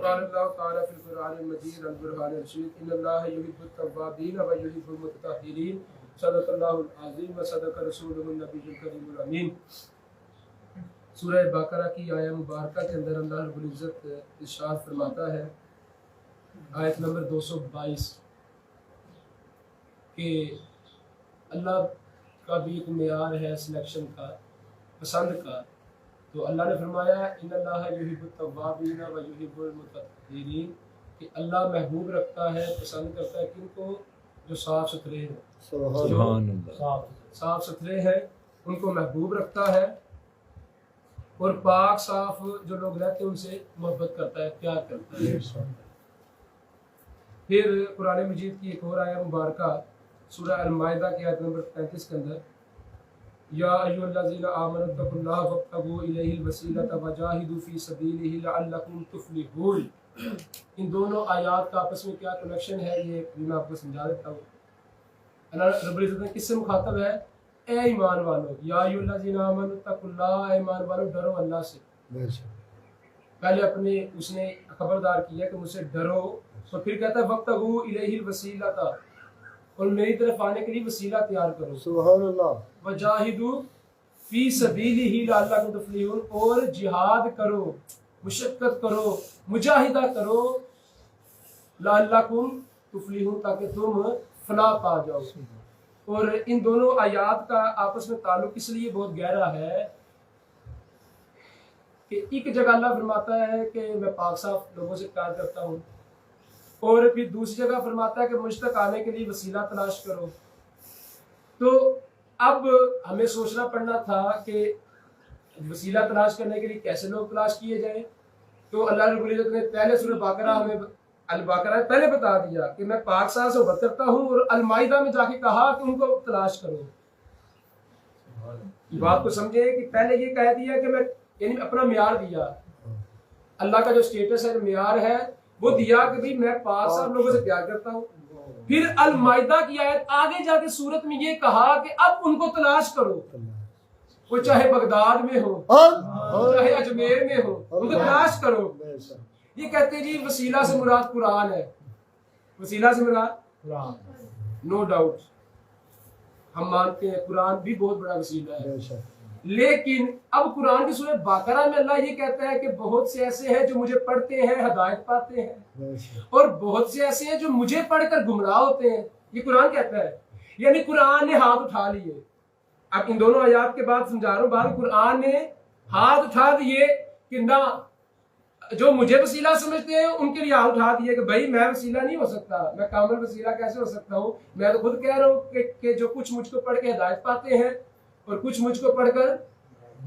قال الله تعالى في القرآن المجيد والقرآن الرشيد إن الله يحب التوابين ويحب المتطهرين صدق الله العظيم وصدق رسوله النبي الكريم الأمين۔ سورہ بقرہ کی آیہ مبارکہ کے اندر اللہ رب العزت ارشاد فرماتا ہے آیت نمبر 222 کہ اللہ کا بھی ایک معیار ہے سلیکشن کا، پسند کا۔ تو اللہ نے فرمایا ان اللہ یحب التوابین و یحب المتطہرین کہ اللہ محبوب رکھتا ہے، پسند کرتا ہے کن کو؟ جو صاف ستھرے ہیں، سبحان اللہ، صاف ستھرے ہیں ان کو محبوب رکھتا ہے، اور پاک صاف جو لوگ رہتے ہیں ان سے محبت کرتا ہے، پیار کرتا ہے۔ پھر قرآن مجید کی ایک اور آیہ مبارکہ سورہ المائدہ کی آیت نمبر 35 کے اندر یا ایھا الذین آمنوا اتقوا اللہ وابتغوا الیہ الوسیلۃ وجاہدوا فی سبیلہ لعلکم تفلحون۔ ان دونوں آیات کا آپس میں کیا کنیکشن ہے یہ میں آپ کو سمجھا دیتا ہوں۔ اللہ رب العزت نے کس سے مخاطب ہے؟ اے ایمان والو، یا ایھا الذین آمنوا اتقوا اللہ، اے ایمان والو ڈرو اللہ سے۔ پہلے اپنے اس نے خبردار کیا کہ مجھ سے ڈرو، اور پھر کہتا ہے وابتغوا الیہ الوسیلۃ، اور میری طرف آنے کے لیے وسیلہ تیار کرو۔ سبحان اللہ۔ وجاہدوا فی سبیلہ لعلکم تفلحون، اور جہاد کرو، مشقت کرو، مجاہدہ کرو، لعلکم تفلحون تاکہ تم فلاح پا جاؤ۔ اور ان دونوں آیات کا آپس میں تعلق اس لیے بہت گہرا ہے کہ ایک جگہ اللہ فرماتا ہے کہ میں پاک صاف لوگوں سے پیار کرتا ہوں، اور پھر دوسری جگہ فرماتا ہے کہ مجھ تک آنے کے لیے وسیلہ تلاش کرو۔ تو اب ہمیں سوچنا پڑنا تھا کہ وسیلہ تلاش کرنے کے لیے کیسے لوگ تلاش کیے جائیں۔ تو اللہ رب العزت نے پہلے سورہ بقرہ ہمیں البقرہ پہلے بتا دیا کہ میں پاک صاحب سے محبت کرتا ہوں، اور المائدہ میں جا کے کہا کہ ان کو تلاش کرو۔ یہ بات کو سمجھے کہ پہلے یہ کہہ دیا کہ میں یعنی اپنا معیار دیا، اللہ کا جو سٹیٹس ہے معیار ہے وہ دیا کہ بھی میں پاک صاحب لوگوں سے پیار کرتا ہوں۔ پھر المائدہ کی آیت آگے جا کے سورت میں یہ کہا کہ اب ان کو تلاش کرو، وہ چاہے بغداد میں ہو چاہے اجمیر میں ہو، ان کو تلاش کرو۔ یہ کہتے ہیں جی وسیلہ سے مراد قرآن ہے، وسیلہ سے مراد قرآن، نو ڈاؤٹ ہم مانتے ہیں قرآن بھی بہت بڑا وسیلہ ہے، لیکن اب قرآن کی سورہ بقرہ میں اللہ یہ کہتا ہے کہ بہت سے ایسے ہیں جو مجھے پڑھتے ہیں ہدایت پاتے ہیں، اور بہت سے ایسے ہیں جو مجھے پڑھ کر گمراہ ہوتے ہیں۔ یہ قرآن کہتا ہے، یعنی قرآن نے ہاتھ اٹھا لیے۔ اب ان دونوں آیات کے بعد سمجھا رہا ہوں بات، قرآن نے ہاتھ اٹھا دیے کہ نہ جو مجھے وسیلہ سمجھتے ہیں ان کے لیے ہاتھ اٹھا دیے کہ بھائی میں وسیلہ نہیں ہو سکتا، میں کامل وسیلہ کیسے ہو سکتا ہوں؟ میں تو خود کہہ رہا ہوں کہ جو کچھ مجھ کو پڑھ کے ہدایت پاتے ہیں اور کچھ مجھ کو پڑھ کر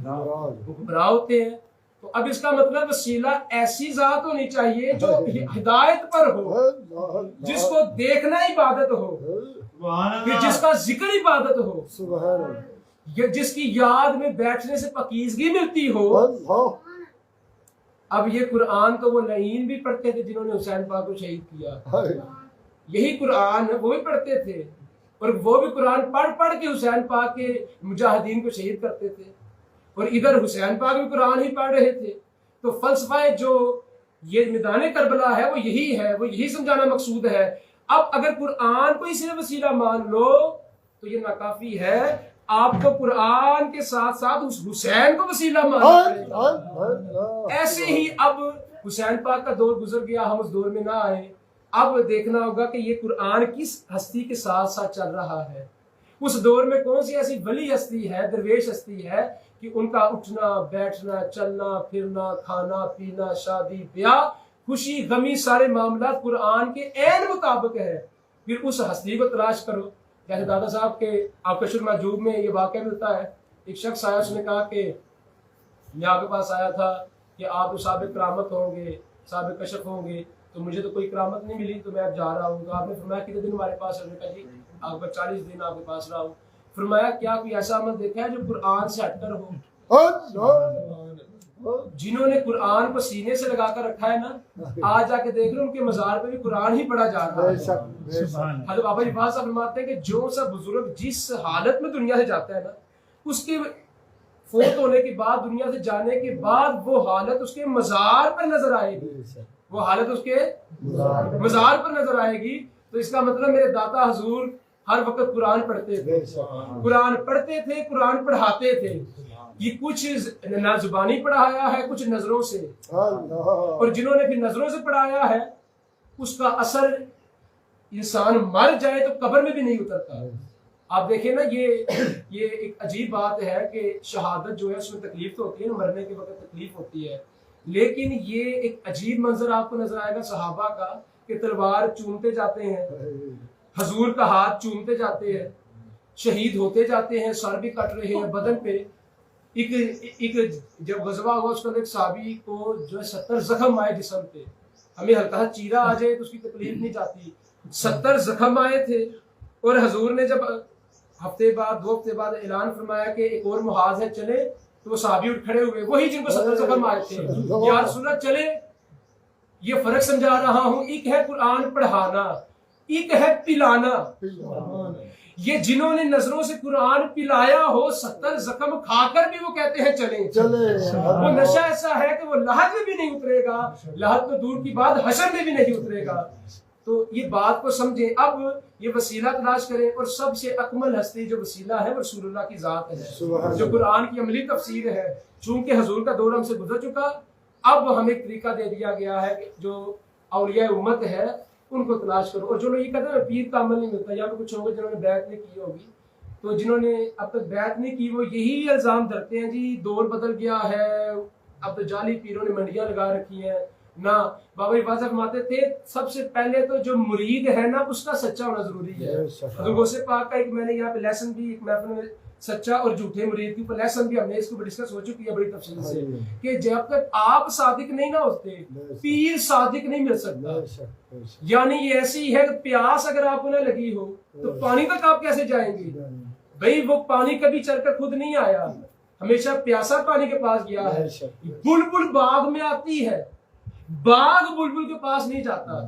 وہ گمراہ ہوتے ہیں. تو اب اس کا مطلب وسیلہ ایسی ذات ہونی چاہیے جو ہدایت پر ہو, جس کو دیکھنا عبادت ہو, پھر جس کا ذکر عبادت ہو, جس کی یاد میں بیٹھنے سے پاکیزگی ملتی ہو. اب یہ قرآن تو وہ لعین بھی پڑھتے تھے جنہوں نے حسین پاک کو شہید کیا, یہی قرآن وہ بھی پڑھتے تھے, اور وہ بھی قرآن پڑھ پڑھ کے حسین پاک کے مجاہدین کو شہید کرتے تھے, اور ادھر حسین پاک بھی قرآن ہی پڑھ رہے تھے. تو فلسفہ جو یہ میدان کربلا ہے وہ یہی ہے, وہ یہی سمجھانا مقصود ہے. اب اگر قرآن کو اسی وسیلہ مان لو تو یہ ناکافی ہے, آپ کو قرآن کے ساتھ ساتھ اس حسین کو وسیلہ ماننا پڑے گا. ایسے ہی اب حسین پاک کا دور گزر گیا, ہم اس دور میں نہ آئے. اب دیکھنا ہوگا کہ یہ قرآن کس ہستی کے ساتھ ساتھ چل رہا ہے. اس دور میں کون سی ایسی ولی ہستی ہے, درویش ہستی ہے کہ ان کا اٹھنا بیٹھنا چلنا پھرنا کھانا پینا شادی بیاہ خوشی غمی سارے معاملات قرآن کے عین مطابق ہے. پھر اس ہستی کو تلاش کرو. جیسے دادا صاحب کے آپ کشف المحجوب میں یہ واقعہ ملتا ہے, ایک شخص آیا, اس نے کہا کہ میں آپ کے پاس آیا تھا کہ آپ تو صاحب کرامت ہوں گے, صاحب کشف ہوں گے, تو مجھے تو کوئی کرامت نہیں ملی, تو میں اب جا رہا ہوں. تو آپ نے فرمایا کتنے دن ہمارے پاس ہے؟ میں نے کہا جی آپ کا 40 دن آپ کے پاس رہا ہوں. فرمایا کیا کوئی ایسا عمل دیکھا ہے جو قرآن سے ہٹ کر ہو؟ جنہوں نے قرآن کو سینے سے لگا کر رکھا ہے نا, آج جا کے دیکھ لو ان کے مزار پہ بھی قرآن ہی پڑھا جا رہا ہے. حضرت بابا جفار صاحب فرماتے ہیں کہ جو سا بزرگ جس حالت میں دنیا سے جاتا ہے نا, اس کے فوت ہونے کے بعد, دنیا سے جانے کے بعد وہ حالت اس کے مزار پر نظر آئے گی, وہ حالت اس کے مزار پر نظر آئے گی. تو اس کا مطلب میرے داتا حضور ہر وقت قرآن پڑھتے تھے, قرآن پڑھتے تھے, قرآن پڑھاتے تھے. یہ کچھ نہ زبانی پڑھایا ہے, کچھ نظروں سے, اور جنہوں نے بھی نظروں سے پڑھایا ہے اس کا اثر انسان مر جائے تو قبر میں بھی نہیں اترتا. آپ دیکھیں نا, یہ ایک عجیب بات ہے کہ شہادت جو ہے اس میں تکلیف تو ہوتی ہے, مرنے کے وقت تکلیف ہوتی ہے, لیکن یہ ایک عجیب منظر آپ کو نظر آئے گا صحابہ کا کہ تلوار چومتے جاتے ہیں, حضور کا ہاتھ چومتے جاتے ہیں, شہید ہوتے جاتے ہیں, سر بھی کٹ رہے ہیں بدن پہ. ایک جب غزوہ ہوا اس کا ایک صحابی کو جو ہے 70 زخم آئے جسم پہ, ہمیں ہلکا چیرا آ جائے تو اس کی تکلیف نہیں جاتی, 70 زخم آئے تھے. اور حضور نے جب ہفتے بعد 2 ہفتے بعد اعلان فرمایا کہ ایک اور محاذ ہے چلے, تو وہ صحابی اٹھ کھڑے ہوئے, وہی جن کو 70 زخم آئے تھے. یا رسول اللہ چلے. یہ فرق سمجھا رہا ہوں, ایک ہے قرآن پڑھانا, ایک ہے پلانا. یہ جنہوں نے نظروں سے قرآن پلایا ہو 70 زخم کھا کر بھی وہ کہتے ہیں چلیں. وہ نشہ ایسا ہے کہ وہ لحد میں بھی نہیں اترے گا, لحد تو دور کی بات حشر میں بھی نہیں اترے گا. تو یہ بات کو سمجھیں. اب یہ وسیلہ تلاش کریں, اور سب سے اکمل ہستی جو وسیلہ ہے وہ رسول اللہ کی ذات ہے, جو قرآن کی عملی تفسیر ہے. چونکہ حضور کا دور ہم سے گزر چکا, اب ہمیں ایک طریقہ دے دیا گیا ہے کہ جو اولیاء امت ہے ان کو تلاش کرو. اور جو لوگ یہ کہتے ہیں پیر کا عمل نہیں ملتا, یا کچھ ہوگا جنہوں نے بیعت نہیں کی ہوگی, تو جنہوں نے اب تک بیعت نہیں کی وہ یہی الزام دھرتے ہیں جی دور بدل گیا ہے, اب تو جعلی پیروں نے منڈیاں لگا رکھی ہیں. نہ, بابا واضح فرماتے تھے سب سے پہلے تو جو مرید ہے نا اس کا سچا ہونا ضروری ہے. حضور غوث پاک کا ایک میں نے یہاں پہ لیسن بھی ایک محفل میں سچا اور جھوٹے مرید کے اوپر لیسن بھی ہم نے اس کو ڈسکس ہو چکی ہے بڑی تفصیل سے, کہ جب تک آپ صادق نہیں نہ ہوتے پیر صادق نہیں مل سکتا. یعنی یہ ایسی ہے کہ پیاس اگر آپ کو نہ لگی ہو تو پانی تک آپ کیسے جائیں گے بھائی؟ وہ پانی کبھی چل کر خود نہیں آیا, ہمیشہ پیاسا پانی کے پاس گیا ہے. بلبل باغ میں آتی ہے, باغ بلبل کے پاس نہیں جاتا.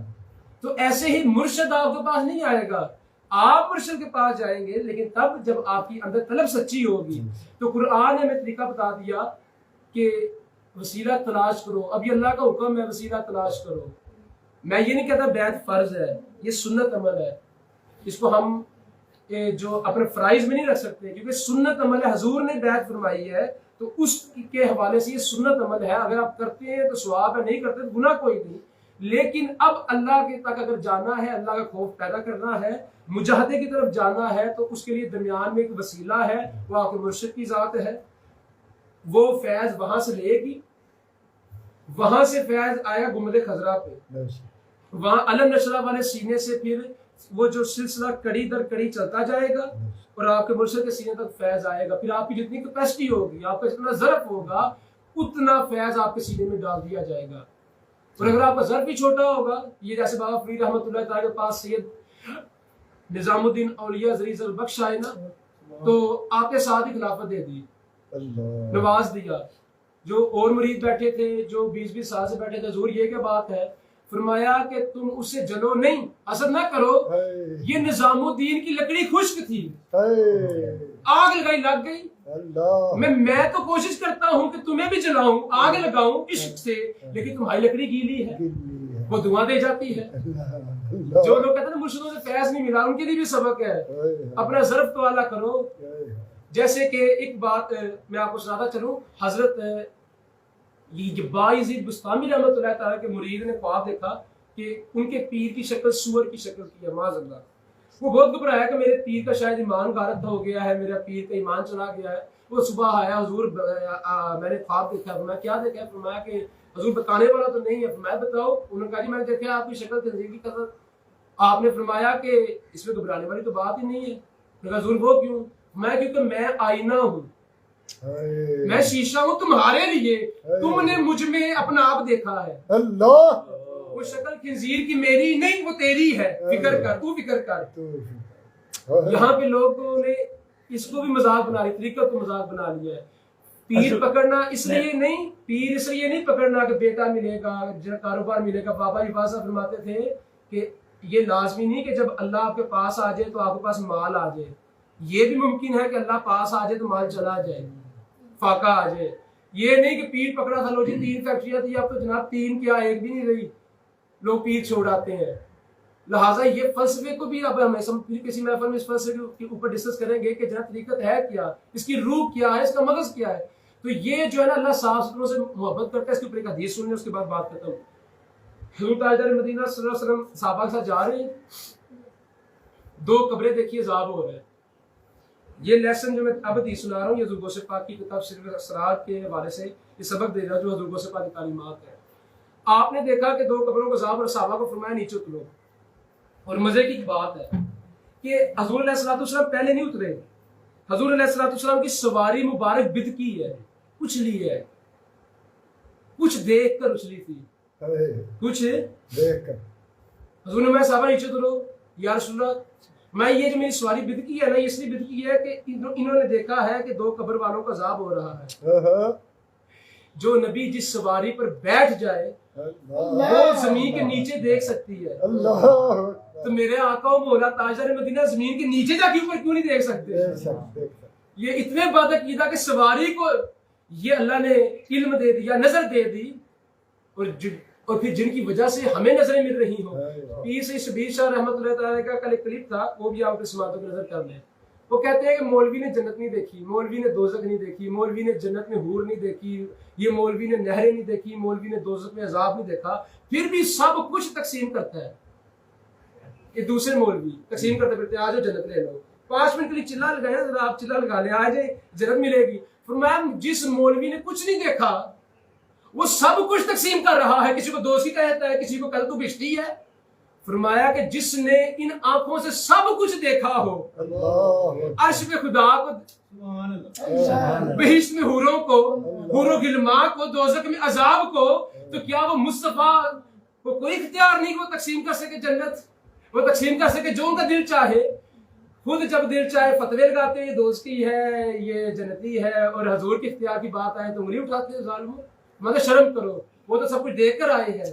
تو ایسے ہی مرشد آپ کے پاس نہیں آئے گا, آپ مرشد کے پاس جائیں گے, لیکن تب جب آپ کی اندر طلب سچی ہوگی. تو قرآن نے ہمیں طریقہ بتا دیا کہ وسیلہ تلاش کرو. اب یہ اللہ کا حکم ہے وسیلہ تلاش کرو. میں یہ نہیں کہتا بیعت فرض ہے, یہ سنت عمل ہے. اس کو ہم جو اپنے فرائض میں نہیں رکھ سکتے, کیونکہ سنت عمل ہے. حضور نے بیعت فرمائی ہے تو اس کے حوالے سے یہ سنت عمل ہے. اگر آپ کرتے ہیں تو ثواب ہے, نہیں کرتے تو گناہ کوئی نہیں. لیکن اب اللہ کے تک اگر جانا ہے, اللہ کا خوف پیدا کرنا ہے, مجاہدے کی طرف جانا ہے, تو اس کے لیے درمیان میں ایک وسیلہ ہے, وہ آپ کے مرشد کی ذات ہے. وہ فیض وہاں سے لے گی, وہاں سے فیض آیا گنبد خضرا پہ, وہاں علم نشرہ والے سینے سے پھر وہ جو سلسلہ کڑی در کڑی چلتا جائے گا اور آپ کے مرشد کے سینے تک فیض آئے گا. پھر آپ کی جتنی کیپیسٹی ہوگی, آپ کا جتنا ظرف ہوگا, اتنا فیض آپ کے سینے میں ڈال دیا جائے گا. اور اگر آپ کا ظرف بھی چھوٹا ہوگا, یہ جیسے بابا فرید رحمۃ اللہ تعالیٰ کے پاس سید نظام الدین اولیاء عزیز البخش آئے نا, تو آپ کے ساتھ ہی خلافت دے دی, نواز دیا. جو اور مرید بیٹھے تھے جو 20-20 سال سے بیٹھے تھے, حضور یہ کیا بات ہے, فرمایا کہ تم اس سے جلو نہیں, حسد نہ کرو, یہ نظام الدین کی لکڑی خشک تھی, آگ لگائی لگ گئی. میں تو کوشش کرتا ہوں کہ تمہیں بھی جلاؤں, آگ لگاؤں عشق سے, لیکن تمہاری لکڑی گیلی ہے, وہ دھواں دے جاتی ہے. جو لوگ کہتے ہیں مرشدوں سے فیض نہیں ملا, ان کے لیے بھی سبق ہے, اپنا ظرف تو اعلیٰ کرو. جیسے کہ ایک بات میں آپ کو سناتا چلوں, حضرت باعزید بستامی رحمۃ اللہ تعالیٰ کے مرید نے خواب دیکھا کہ ان کے پیر کی شکل سور کی شکل کی ہے, معاذ اللہ. وہ بہت گھبرایا کہ میرے پیر کا شاید ایمان غارت ہو گیا ہے, میرا پیر کا ایمان چلا گیا ہے. وہ صبح آیا, حضور میں نے خواب دیکھا. میں کیا دیکھا؟ فرمایا کہ حضور بتانے والا تو نہیں ہے. میں بتاؤ. انہوں نے کہا جی میں نے دیکھا آپ کی شکل خنزیر کی قدر. آپ نے فرمایا کہ اس میں گھبرانے والی تو بات ہی نہیں ہے. میں کہا حضور وہ کیوں؟ میں کیونکہ میں آئینہ ہوں, میں شیشہ ہوں تمہارے لیے, تم نے مجھ میں اپنا آپ دیکھا ہے. اللہ, وہ شکل خنزیر کی میری نہیں, وہ تیری ہے, فکر کر, تو فکر کر. یہاں پہ لوگوں نے اس کو بھی مذاق بنا لی, طریقت کو مذاق بنا لیا ہے. پیر پکڑنا اس لیے نہیں, پیر اس لیے نہیں پکڑنا کہ بیٹا ملے گا, کاروبار ملے گا. بابا حفاظہ فرماتے تھے کہ یہ لازمی نہیں کہ جب اللہ آپ کے پاس آ جائے تو آپ کے پاس مال آ جائے. یہ بھی ممکن ہے کہ اللہ پاس آ جائے تو مال چلا جائے, فاقہ آ جائے. یہ نہیں کہ پیر پکڑا تھا, لو جی 3 فیکٹریاں تھی, اب تو جناب 3 کیا 1 بھی نہیں رہی, لوگ پیر چھوڑ آتے ہیں. لہٰذا یہ فلسفے کو بھی اب ہم کسی محفل میں اس فلسفے کے اوپر ڈسکس کریں گے کہ جناب طریقت ہے کیا, اس کی روح کیا ہے, اس کا مغز کیا ہے. تو یہ جو ہے نا اللہ صاف ستھروں سے محبت کرتا ہے. اس کے اوپر ایک حدیث سنیں, اس کے بعد بات کرتا ہوں. حضور تاجدار مدینہ صلی اللہ علیہ وسلم صحابہ کے ساتھ جا رہے ہیں, 2 قبریں دیکھیے عذاب ہو رہا ہے. یہ لیسن جو میں اب حدیث سنا رہا ہوں, یہ حضور غوث پاک کی کتاب سر اسرار کے حوالے سے یہ سبق دے رہا جو حضور غوث پاک کی تعلیمات ہے. آپ نے دیکھا کہ 2 قبروں کو عذاب اور صحابہ کو فرمایا نیچے اترو. اور مزے کی بات ہے کہ حضور علیہ الصلوۃ والسلام پہلے نہیں اترے. حضور علیہ الصلوۃ والسلام کی سواری مبارک بدکی ہے, اچھلی ہے, کچھ دیکھ کر اچھلی تھی, کچھ دیکھ کر. حضور نے میں صحابہ نیچے اترو, یا رسول اللہ میں یہ جو میری سواری بدکی ہے نا, اس لیے بدکی ہے کہ انہوں نے دیکھا ہے کہ 2 قبر والوں کا عذاب ہو رہا ہے. جو نبی جس سواری پر بیٹھ جائے وہ زمین کے نیچے دیکھ سکتی ہے. تو میرے آقا و مولا تاجدار مدینہ زمین کے نیچے جا کے اوپر کیوں نہیں دیکھ سکتے؟ یہ اتنے بات عقیدہ کہ سواری کو یہ اللہ نے علم دے دیا, نظر دے دی, اور پھر جن کی وجہ سے ہمیں نظریں مل رہی ہوں. پیر سے شبیر شاہ رحمۃ اللہ تعالیٰ کا کل ایک کلپ تھا, وہ بھی آپ کے سماعتوں کی نظر کر لیں. وہ کہتے ہیں کہ مولوی نے جنت نہیں دیکھی, مولوی نے دوزخ نہیں دیکھی, مولوی نے جنت میں حور نہیں دیکھی, یہ مولوی نے نہریں نہیں دیکھی, مولوی نے دوزخ میں عذاب نہیں دیکھا, پھر بھی سب کچھ تقسیم کرتا ہے. یہ دوسرے مولوی تقسیم کرتے پھرتے آ جاؤ جنت لے لو, 5 منٹ کے لیے چلا لگائے نا, ذرا آپ چلا لگا لیں, آ جائے جنت ملے گی. فرمایا جس مولوی نے کچھ نہیں دیکھا وہ سب کچھ تقسیم کر رہا ہے, کسی کو دوستی کہتا ہے, کسی کو کل تو بشتی ہے. فرمایا کہ جس نے ان آنکھوں سے سب کچھ دیکھا ہو, عرش پہ خدا کو, بہشت میں حوروں کو, حور و غلمان کو, دوزخ میں عذاب کو, تو کیا وہ مصطفیٰ کو کوئی اختیار نہیں کہ وہ تقسیم کر سکے جنت, وہ تقسیم کر سکے جو ان کا دل چاہے. خود جب دل چاہے فتوے لگاتے ہیں, یہ دوستی ہے, یہ جنتی ہے, اور حضور کے اختیار کی بات آئے تو انگلی اٹھاتے ہیں ظالموں. مگر شرم کرو, وہ تو سب کچھ دیکھ کر آئے ہیں,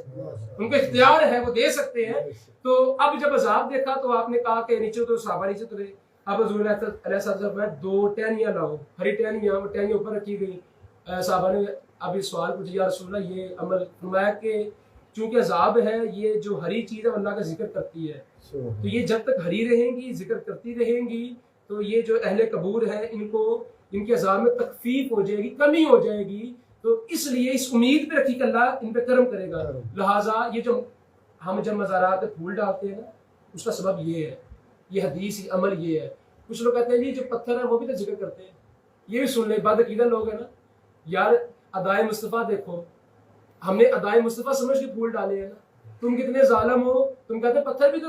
ان کا اختیار ہے, وہ دے سکتے ہیں. تو اب جب عذاب دیکھا تو آپ نے کہا کہ نیچے تو صحابہ نیچے اترے. اب حضور علیہ السلام میں 2 ٹہنیاں لاؤ, ہری ٹہنیاں, وہ ٹہنیاں اوپر رکھی گئی. صحابہ نے اب یہ سوال پوچھا, یا رسول اللہ یہ عمل. فرمایا کہ چونکہ عذاب ہے, یہ جو ہری چیز ہے اللہ کا ذکر کرتی ہے, تو یہ جب تک ہری رہیں گی, ذکر کرتی رہیں گی, تو یہ جو اہل قبور ہے ان کو ان کے عذاب میں تخفیف ہو جائے گی, کمی ہو جائے گی. تو اس لیے اس امید پہ رکھی کہ اللہ ان پہ کرم کرے گا. لہٰذا یہ جو ہم جب مزارات پہ پھول ڈالتے ہیں نا, اس کا سبب یہ ہے, یہ حدیث عمل یہ ہے. کچھ لوگ کہتے ہیں جی جو پتھر ہے وہ بھی تو ذکر کرتے ہیں, یہ بھی سن لیں. بد عقیدہ لوگ ہیں نا, یار ادائے مصطفیٰ دیکھو, ہم نے ادائے مصطفیٰ سمجھ کے پھول ڈالے ہیں نا, تم کتنے ظالم ہو. تم کہتے ہیں پتھر بھی تو